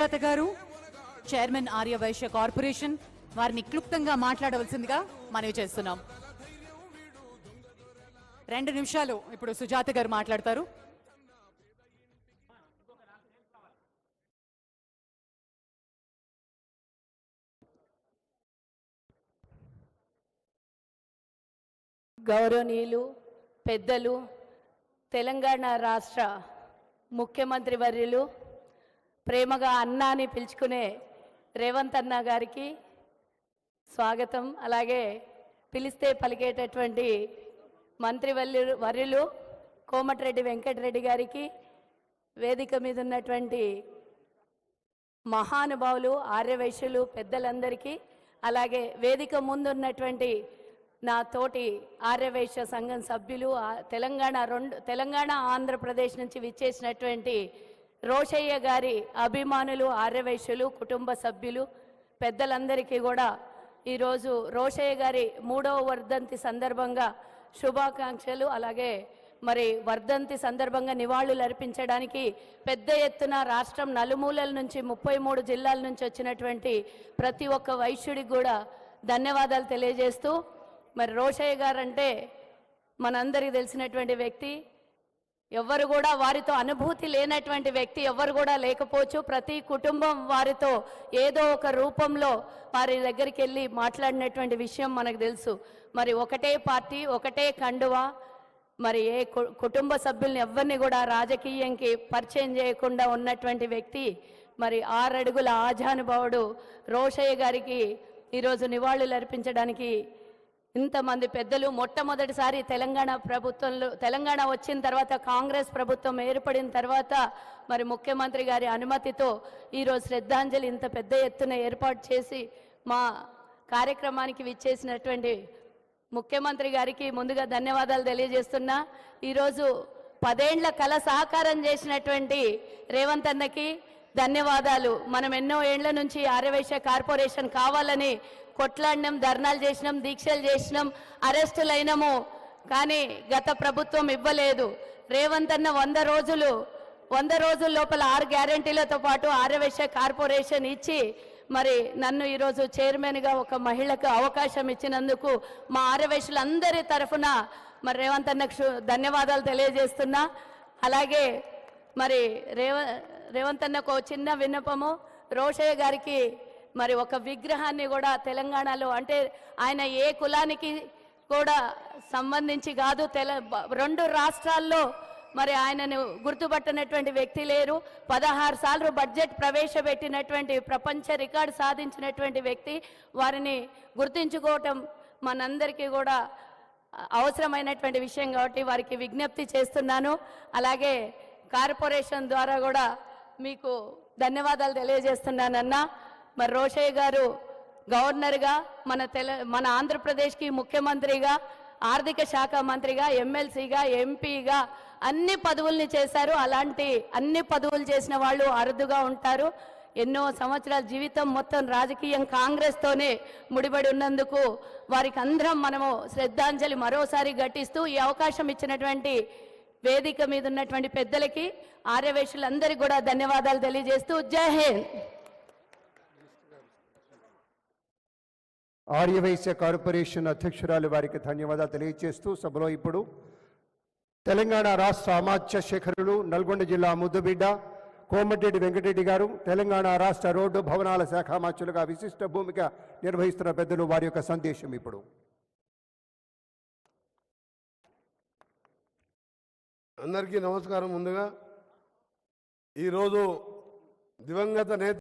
సుజాత గారు chairman Aryavysya corporation వారిని క్లుప్తంగా మాట్లాడవలసిందిగా మనవి చేస్తున్నాం. 2 నిమిషాలు ఇప్పుడు సుజాత గారు మాట్లాడతారు. గౌరవనీయులు పెద్దలు తెలంగాణ రాష్ట్ర ముఖ్యమంత్రి వర్యులు ప్రేమగా అన్న అని పిలుచుకునే రేవంత్ అన్న గారికి స్వాగతం. అలాగే పిలిస్తే పలికేటటువంటి మంత్రి వర్యులు కోమటిరెడ్డి వెంకటరెడ్డి గారికి, వేదిక మీద ఉన్నటువంటి మహానుభావులు ఆర్యవైశ్యులు పెద్దలందరికీ, అలాగే వేదిక ముందున్నటువంటి నా తోటి ఆర్యవైశ్య సంఘం సభ్యులు, తెలంగాణ ఆంధ్రప్రదేశ్ నుంచి విచ్చేసినటువంటి రోషయ్య గారి అభిమానులు, ఆర్యవైశ్యులు కుటుంబ సభ్యులు పెద్దలందరికీ కూడా ఈరోజు రోషయ్య గారి 3వ వర్ధంతి సందర్భంగా శుభాకాంక్షలు. అలాగే మరి వర్ధంతి సందర్భంగా నివాళులు అర్పించడానికి పెద్ద ఎత్తున రాష్ట్రం నలుమూలల నుంచి 33 జిల్లాల నుంచి వచ్చినటువంటి ప్రతి ఒక్క వైశ్యుడికి కూడా ధన్యవాదాలు తెలియజేస్తూ, మరి రోషయ్య గారు అంటే మనందరికీ తెలిసినటువంటి వ్యక్తి. ఎవరు కూడా వారితో అనుభూతి లేనటువంటి వ్యక్తి ఎవరు కూడా లేకపోవచ్చు. ప్రతి కుటుంబం వారితో ఏదో ఒక రూపంలో వారి దగ్గరికి వెళ్ళి మాట్లాడినటువంటి విషయం మనకు తెలుసు. మరి ఒకటే పార్టీ, ఒకటే కండువా, మరి ఏ కుటుంబ సభ్యుల్ని ఎవరిని కూడా రాజకీయంకి పరిచయం చేయకుండా ఉన్నటువంటి వ్యక్తి, మరి 6 అడుగుల ఆజానుభావుడు రోషయ్య గారికి ఈరోజు నివాళులు అర్పించడానికి ఇంతమంది పెద్దలు, మొట్టమొదటిసారి తెలంగాణ వచ్చిన తర్వాత, కాంగ్రెస్ ప్రభుత్వం ఏర్పడిన తర్వాత మరి ముఖ్యమంత్రి గారి అనుమతితో ఈరోజు శ్రద్ధాంజలి ఇంత పెద్ద ఎత్తున ఏర్పాటు చేసి మా కార్యక్రమానికి విచ్చేసినటువంటి ముఖ్యమంత్రి గారికి ముందుగా ధన్యవాదాలు తెలియజేస్తున్నా. ఈరోజు 10 ఏళ్ల కళ సాకారం చేసినటువంటి రేవంత్ అన్నకి ధన్యవాదాలు. మనం ఎన్నో ఏళ్ల నుంచి ఆర్యవైశ్య కార్పొరేషన్ కావాలని కొట్లాడినాం, ధర్నాలు చేసినాం, దీక్షలు చేసినాం, అరెస్టులు అయినాము. కానీ గత ప్రభుత్వం ఇవ్వలేదు. రేవంత్ అన్న 100 రోజుల లోపల 6 గ్యారెంటీలతో పాటు ఆర్యవైశ్య కార్పొరేషన్ ఇచ్చి మరి నన్ను ఈరోజు చైర్మన్గా ఒక మహిళకు అవకాశం ఇచ్చినందుకు మా ఆర్యవైశ్యులందరి తరఫున మరి రేవంత్ అన్నకు ధన్యవాదాలు తెలియజేస్తున్నా. అలాగే మరి రేవంత్ అన్నకు చిన్న విన్నపము, రోషయ్య గారికి మరి ఒక విగ్రహాన్ని కూడా తెలంగాణలో, అంటే ఆయన ఏ కులానికి కూడా సంబంధించి కాదు, 2 రాష్ట్రాల్లో మరి ఆయనను గుర్తుపట్టనటువంటి వ్యక్తి లేరు. 16 సార్లు బడ్జెట్ ప్రవేశపెట్టినటువంటి, ప్రపంచ రికార్డు సాధించినటువంటి వ్యక్తి. వారిని గుర్తించుకోవటం మనందరికీ కూడా అవసరమైనటువంటి విషయం కాబట్టి వారికి విజ్ఞప్తి చేస్తున్నాను. అలాగే కార్పొరేషన్ ద్వారా కూడా మీకు ధన్యవాదాలు తెలియజేస్తున్నానన్నా. మరి రోషయ్య గారు గవర్నర్గా, మన ఆంధ్రప్రదేశ్కి ముఖ్యమంత్రిగా, ఆర్థిక శాఖ మంత్రిగా, ఎమ్మెల్సీగా, ఎంపీగా అన్ని పదవుల్ని చేశారు. అలాంటి అన్ని పదవులు చేసిన వాళ్ళు అరుదుగా ఉంటారు. ఎన్నో సంవత్సరాల జీవితం మొత్తం రాజకీయం కాంగ్రెస్తోనే ముడిపడి ఉన్నందుకు వారికి అందరం మనము శ్రద్ధాంజలి మరోసారి ఘటిస్తూ, ఈ అవకాశం ఇచ్చినటువంటి వేదిక మీద ఉన్నటువంటి పెద్దలకి, ఆర్యవైశ్యులందరికీ కూడా ధన్యవాదాలు తెలియజేస్తూ జై హింద్. ఆర్యవైశ్య కార్పొరేషన్ అధ్యక్షురాలు వారికి ధన్యవాదాలు తెలియజేస్తూ, సభలో ఇప్పుడు తెలంగాణ రాష్ట్ర అమాత్య శేఖరులు, నల్గొండ జిల్లా ముద్దుబిడ్డ కోమటిరెడ్డి వెంకటరెడ్డి గారు, తెలంగాణ రాష్ట్ర రోడ్డు భవనాల శాఖ అమాత్యులుగా విశిష్ట భూమిక నిర్వహిస్తున్న పెద్దలు, వారి యొక్క సందేశం ఇప్పుడు. అందరికీ నమస్కారం. ముందుగా ఈరోజు దివంగత నేత